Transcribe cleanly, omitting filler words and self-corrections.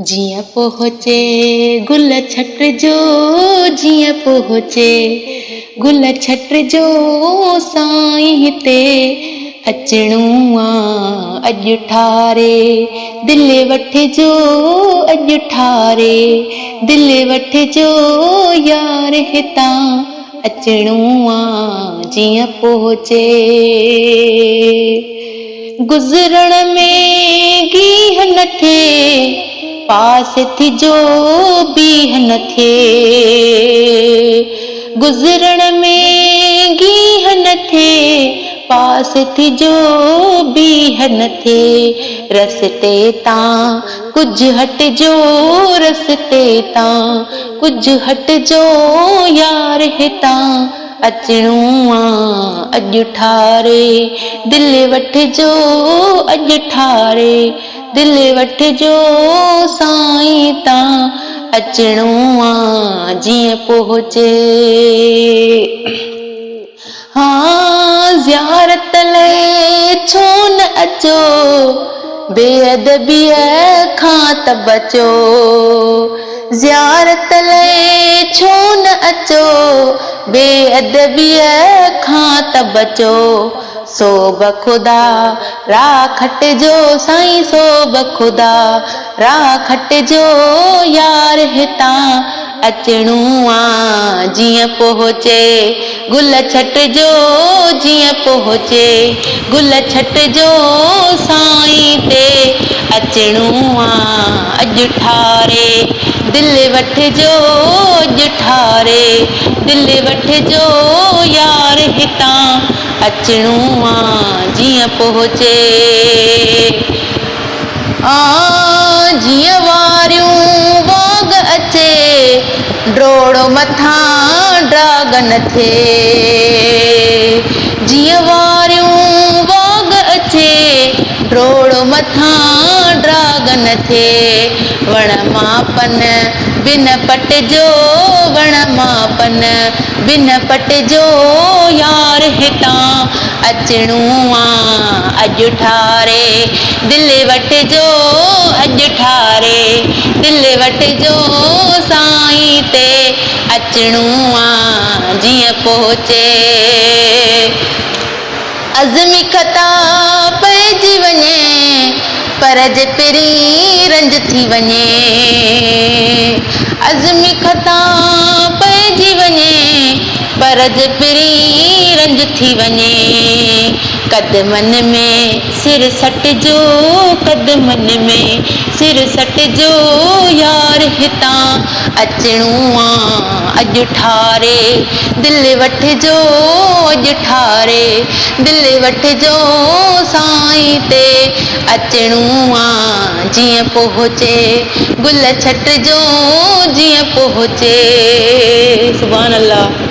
जिया पहुँचे गुल छट जो, जिया पहुँचे गुल छट जो साईं हिते अचणो आ अॼु ठारे दिल वठिजो अॼु ठारे दिल वठिजो यार हितां अचणो आ जिया पहुँचे। गुज़रण में गीह न थे पास थिजो बीह न थे, गुज़रण में गीह न थे पास थिजो बीह न थे, रस्ते तां कुझु हटिजो रस्ते तां कुझु हटिजो यार हितां अचणो आ अॼु ठारे दिल वठिजो अॼु ठारे दिल वठिजो साईं तां अचणो आ जीअं पहुँचे। हाँ ज़ियारत लाइ छो न अचो बेअदबीअ खां त बचो, ज़ियारत लाइ छो न अचो बेअदबीअ खां त बचो, सोब खुदा राह खटिजो साईं सोब खुदा राह खटिजो यार हितां अचणो आ जीअं पहुँचे। गुल छटिजो जीअं पहुँचे गुल छटिजो साईं ते अचणो आ अॼु ठारे दिल वठिजो अॼु ठारे दिल वठिजो यार हितां अचणो आ जीअं पहुँचे। जीअं वारियूं वाग अचे ड्रोड़ो मथां डाग न थे, जीअं वारियूं वाग अचे ड्रोड़ो मथां डाग न थे, वण मापन बिन पटिजो वण मापन बिन पटिजो यार हितां अचणो आ अॼु ठारे दिल वठिजो अॼु ठारे दिल वठिजो साईं ते अचणो आ जीअं पहुँचे। अज़मी खता पइजी वञे पर जे पहिरीं रंज थी वञे, अज़मी खता पइजी वञे पर जे पहिरीं रंज थी वञे, कदमनि में सिर सटिजो कदमनि में सिर सटिजो यार हितां अचणो आ अॼु ठारे दिल वठिजो अॼु ठारे दिल वठिजो साईं ते अचणो आ जीअं पहुँचे। गुल छटिजो जीअं पहुँचे। सुभान अल्लाह।